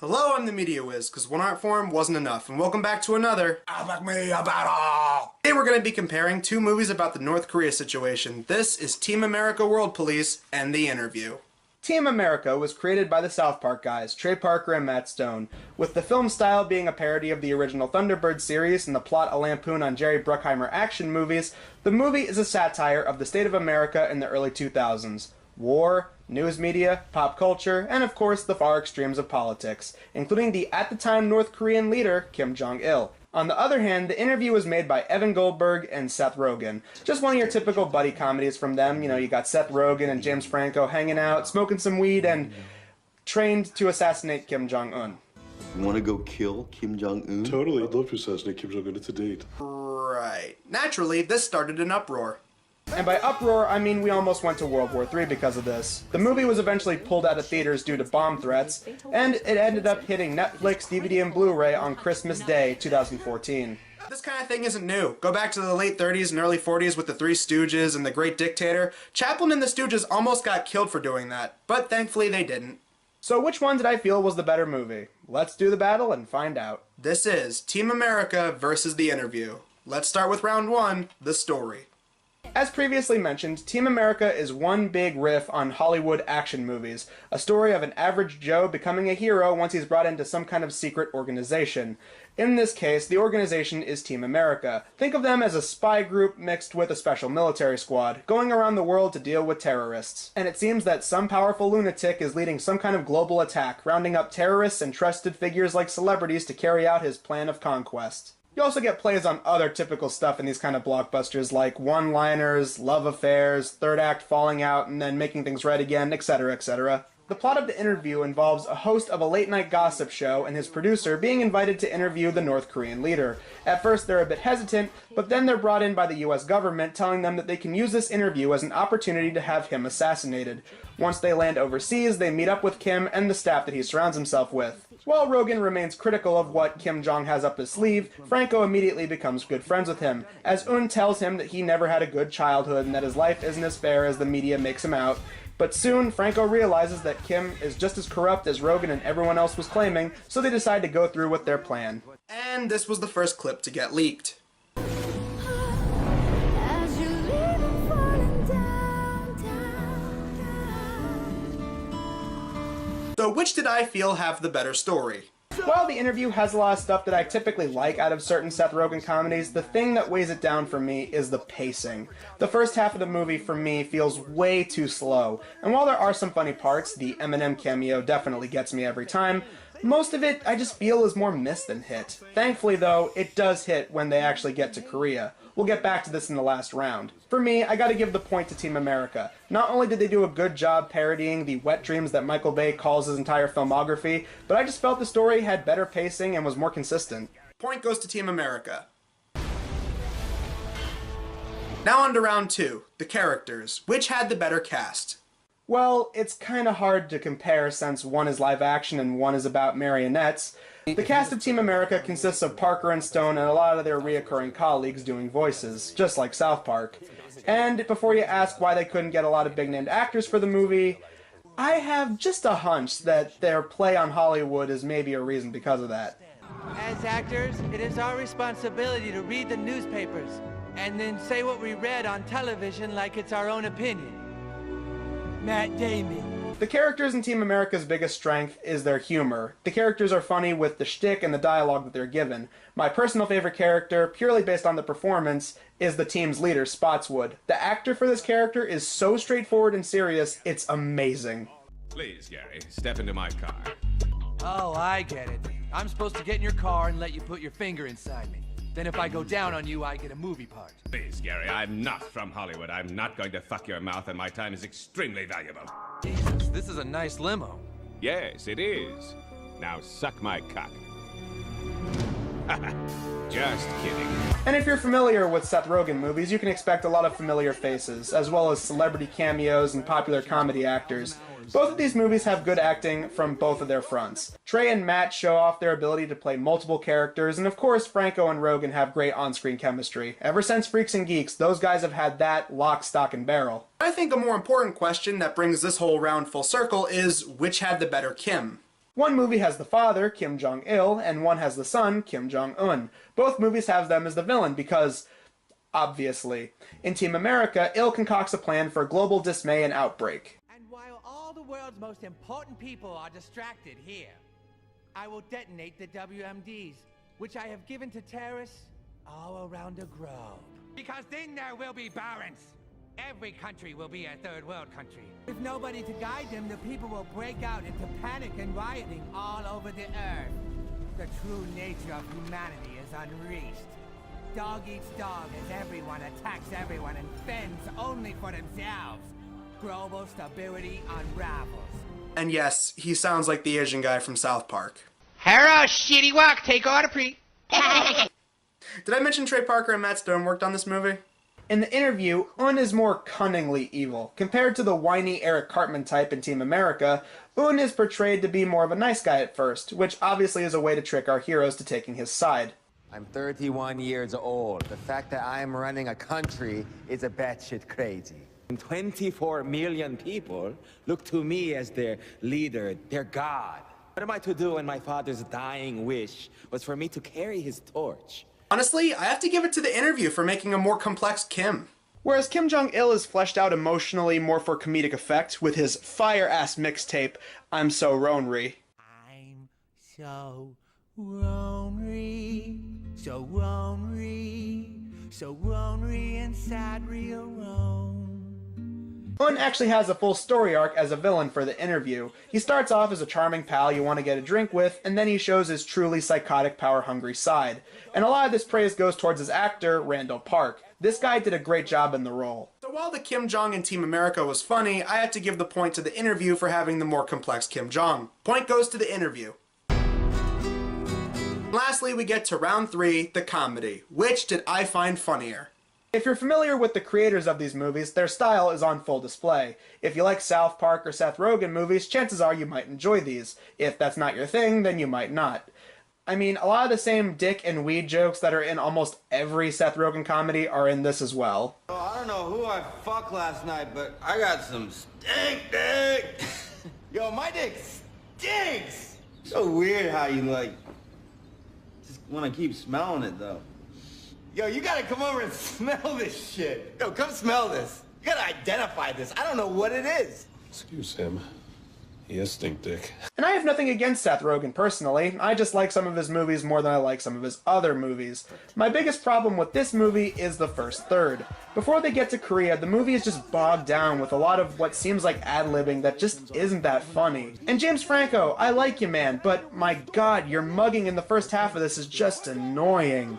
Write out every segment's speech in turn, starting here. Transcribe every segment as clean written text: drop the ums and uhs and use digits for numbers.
Hello, I'm the Media Wiz, because one art form wasn't enough, and welcome back to another Epic Media Battle! Today we're going to be comparing two movies about the North Korea situation. This is Team America World Police and The Interview. Team America was created by the South Park guys, Trey Parker and Matt Stone, with the film style being a parody of the original Thunderbird series and the plot a lampoon on Jerry Bruckheimer action movies. The movie is a satire of the state of America in the early 2000s. War, news media, pop culture, and of course the far extremes of politics, including the at-the-time North Korean leader, Kim Jong-il. On the other hand, The Interview was made by Evan Goldberg and Seth Rogen. Just one of your typical buddy comedies from them. You know, you got Seth Rogen and James Franco hanging out, smoking some weed, and trained to assassinate Kim Jong-un. You want to go kill Kim Jong-un? Totally. I'd love to assassinate Kim Jong-un. It's a date. Right. Naturally, this started an uproar. And by uproar, I mean we almost went to World War III because of this. The movie was eventually pulled out of theaters due to bomb threats, and it ended up hitting Netflix, DVD, and Blu-ray on Christmas Day, 2014. This kind of thing isn't new. Go back to the late 30s and early 40s with the Three Stooges and The Great Dictator. Chaplin and the Stooges almost got killed for doing that, but thankfully they didn't. So which one did I feel was the better movie? Let's do the battle and find out. This is Team America versus The Interview. Let's start with round one, the story. As previously mentioned, Team America is one big riff on Hollywood action movies, a story of an average Joe becoming a hero once he's brought into some kind of secret organization. In this case, the organization is Team America. Think of them as a spy group mixed with a special military squad, going around the world to deal with terrorists. And it seems that some powerful lunatic is leading some kind of global attack, rounding up terrorists and trusted figures like celebrities to carry out his plan of conquest. You also get plays on other typical stuff in these kind of blockbusters like one-liners, love affairs, third act falling out and then making things right again, etc., etc. The plot of The Interview involves a host of a late-night gossip show and his producer being invited to interview the North Korean leader. At first they're a bit hesitant, but then they're brought in by the US government telling them that they can use this interview as an opportunity to have him assassinated. Once they land overseas, they meet up with Kim and the staff that he surrounds himself with. While Rogen remains critical of what Kim Jong has up his sleeve, Franco immediately becomes good friends with him, as Un tells him that he never had a good childhood and that his life isn't as fair as the media makes him out. But soon, Franco realizes that Kim is just as corrupt as Rogen and everyone else was claiming, so they decide to go through with their plan. And this was the first clip to get leaked. So which did I feel have the better story? While The Interview has a lot of stuff that I typically like out of certain Seth Rogen comedies, the thing that weighs it down for me is the pacing. The first half of the movie for me feels way too slow, and while there are some funny parts, the Eminem cameo definitely gets me every time, most of it I just feel is more miss than hit. Thankfully though, it does hit when they actually get to Korea. We'll get back to this in the last round. For me, I gotta give the point to Team America. Not only did they do a good job parodying the wet dreams that Michael Bay calls his entire filmography, but I just felt the story had better pacing and was more consistent. Point goes to Team America. Now on to round two, the characters. Which had the better cast? Well, it's kinda hard to compare since one is live action and one is about marionettes. The cast of Team America consists of Parker and Stone and a lot of their reoccurring colleagues doing voices, just like South Park. And before you ask why they couldn't get a lot of big-named actors for the movie, I have just a hunch that their play on Hollywood is maybe a reason because of that. As actors, it is our responsibility to read the newspapers and then say what we read on television like it's our own opinion. Matt Damon. The characters in Team America's biggest strength is their humor. The characters are funny with the shtick and the dialogue that they're given. My personal favorite character, purely based on the performance, is the team's leader, Spotswood. The actor for this character is so straightforward and serious, it's amazing. Please, Gary, step into my car. Oh, I get it. I'm supposed to get in your car and let you put your finger inside me. Then if I go down on you, I get a movie part. Please, Gary, I'm not from Hollywood. I'm not going to fuck your mouth, and my time is extremely valuable. Jesus, this is a nice limo. Yes, it is. Now suck my cock. Just kidding. And if you're familiar with Seth Rogen movies, you can expect a lot of familiar faces, as well as celebrity cameos and popular comedy actors. Both of these movies have good acting from both of their fronts. Trey and Matt show off their ability to play multiple characters, and of course Franco and Rogen have great on-screen chemistry. Ever since Freaks and Geeks, those guys have had that lock, stock, and barrel. I think a more important question that brings this whole round full circle is, which had the better Kim? One movie has the father, Kim Jong-il, and one has the son, Kim Jong-un. Both movies have them as the villain because, obviously, in Team America, Il concocts a plan for global dismay and outbreak. And while all the world's most important people are distracted here, I will detonate the WMDs, which I have given to terrorists all around the globe. Because then there will be balance. Every country will be a third world country. With nobody to guide them, the people will break out into panic and rioting all over the earth. The true nature of humanity is unleashed. Dog eats dog as everyone attacks everyone and fends only for themselves. Global stability unravels. And yes, he sounds like the Asian guy from South Park. Hello, shitty walk, take order, pre. Did I mention Trey Parker and Matt Stone worked on this movie? In the interview, Un is more cunningly evil. Compared to the whiny Eric Cartman type in Team America, Un is portrayed to be more of a nice guy at first, which obviously is a way to trick our heroes to taking his side. I'm 31 years old. The fact that I'm running a country is a batshit crazy. 24 million people look to me as their leader, their god. What am I to do when my father's dying wish was for me to carry his torch? Honestly, I have to give it to the interview for making a more complex Kim. Whereas Kim Jong-il is fleshed out emotionally more for comedic effect with his fire-ass mixtape, I'm So Ronry. I'm so lonely, so lonely, so lonely inside real Rome. Un actually has a full story arc as a villain for the interview. He starts off as a charming pal you want to get a drink with, and then he shows his truly psychotic, power-hungry side. And a lot of this praise goes towards his actor, Randall Park. This guy did a great job in the role. So while the Kim Jong in Team America was funny, I had to give the point to the interview for having the more complex Kim Jong. Point goes to the interview. Lastly, we get to round 3, the comedy. Which did I find funnier? If you're familiar with the creators of these movies, their style is on full display. If you like South Park or Seth Rogen movies, chances are you might enjoy these. If that's not your thing, then you might not. I mean, a lot of the same dick and weed jokes that are in almost every Seth Rogen comedy are in this as well. Oh, I don't know who I fucked last night, but I got some stink dick. Yo, my dick stinks. So weird how you just want to keep smelling it though. Yo, you gotta come over and smell this shit. Yo, come smell this. You gotta identify this. I don't know what it is. Excuse him. He has stink dick. And I have nothing against Seth Rogen personally, I just like some of his movies more than I like some of his other movies. My biggest problem with this movie is the first third. Before they get to Korea, the movie is just bogged down with a lot of what seems like ad-libbing that just isn't that funny. And James Franco, I like you man, but my god, your mugging in the first half of this is just annoying.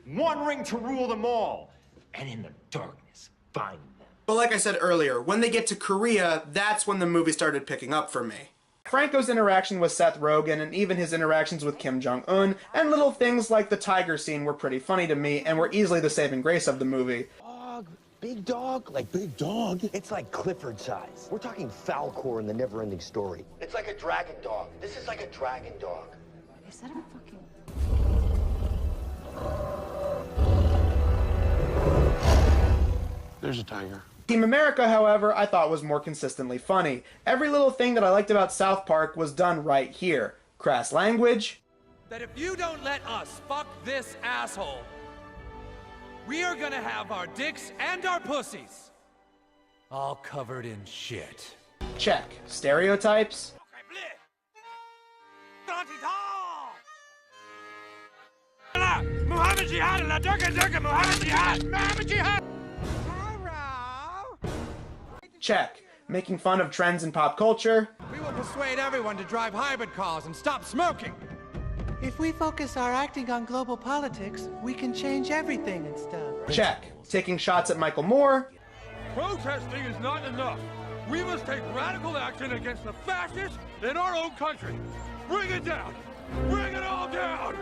One ring to rule them all, and in the darkness, find them. But like I said earlier, when they get to Korea, that's when the movie started picking up for me. Franco's interaction with Seth Rogen and even his interactions with Kim Jong-un and little things like the tiger scene were pretty funny to me and were easily the saving grace of the movie. Dog, big dog, like big dog. It's like Clifford size. We're talking Falcor in the never-ending story. It's like a dragon dog. This is like a dragon dog. Is that a fucking... There's a tiger. Team America, however, I thought was more consistently funny. Every little thing that I liked about South Park was done right here. Crass language. That if you don't let us fuck this asshole, we are gonna have our dicks and our pussies all covered in shit. Check. Stereotypes. Muhammad Jihad, la durga durga, Muhammad Jihad, Muhammad Jihad. Check. Making fun of trends in pop culture. We will persuade everyone to drive hybrid cars and stop smoking. If we focus our acting on global politics, we can change everything and stuff. Check. Taking shots at Michael Moore. Protesting is not enough. We must take radical action against the fascists in our own country. Bring it down. Bring it all down.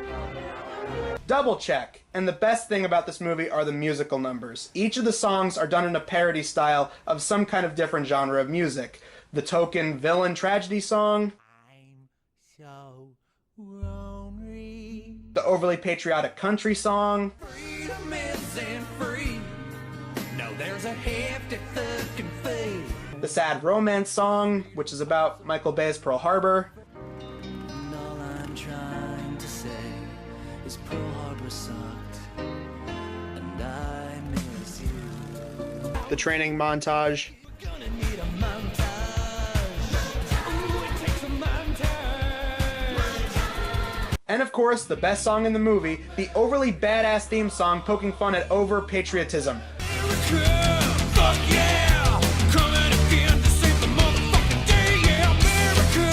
Double check. And the best thing about this movie are the musical numbers. Each of the songs are done in a parody style of some kind of different genre of music. The token villain tragedy song. I'm so lonely. The overly patriotic country song. Freedom is in There's a hefty fucking fee. The sad romance song, which is about Michael Bay's Pearl Harbor. And all I'm trying to say is Pearl Harbor sucked, and I miss you. The training montage. We're gonna need a montage. Ooh, it takes a montage. And of course, the best song in the movie, the overly badass theme song poking fun at over-patriotism. America, fuck yeah! Coming again to save the motherfucking day, yeah! America,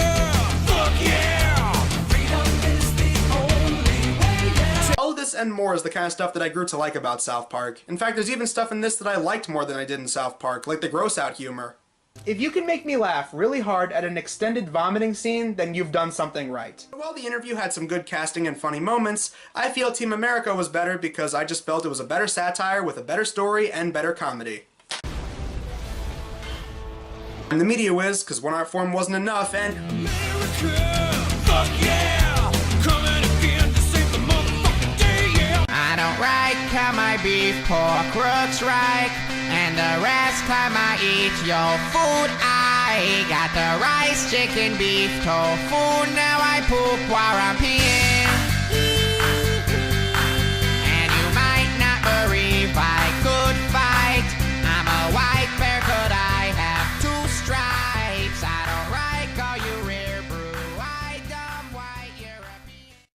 fuck yeah! Freedom is the only way, yeah! All of this and more is the kind of stuff that I grew to like about South Park. In fact, there's even stuff in this that I liked more than I did in South Park, like the gross-out humor. If you can make me laugh really hard at an extended vomiting scene, then you've done something right. While the interview had some good casting and funny moments, I feel Team America was better because I just felt it was a better satire with a better story and better comedy. I'm the media whiz, because one art form wasn't enough, and America, fuck yeah! Coming again to save the motherfucking day, yeah! I don't like how my beef pork looks right, and the rest time I eat your food. I got the rice, chicken, beef, tofu. Now I poop while I'm peeing.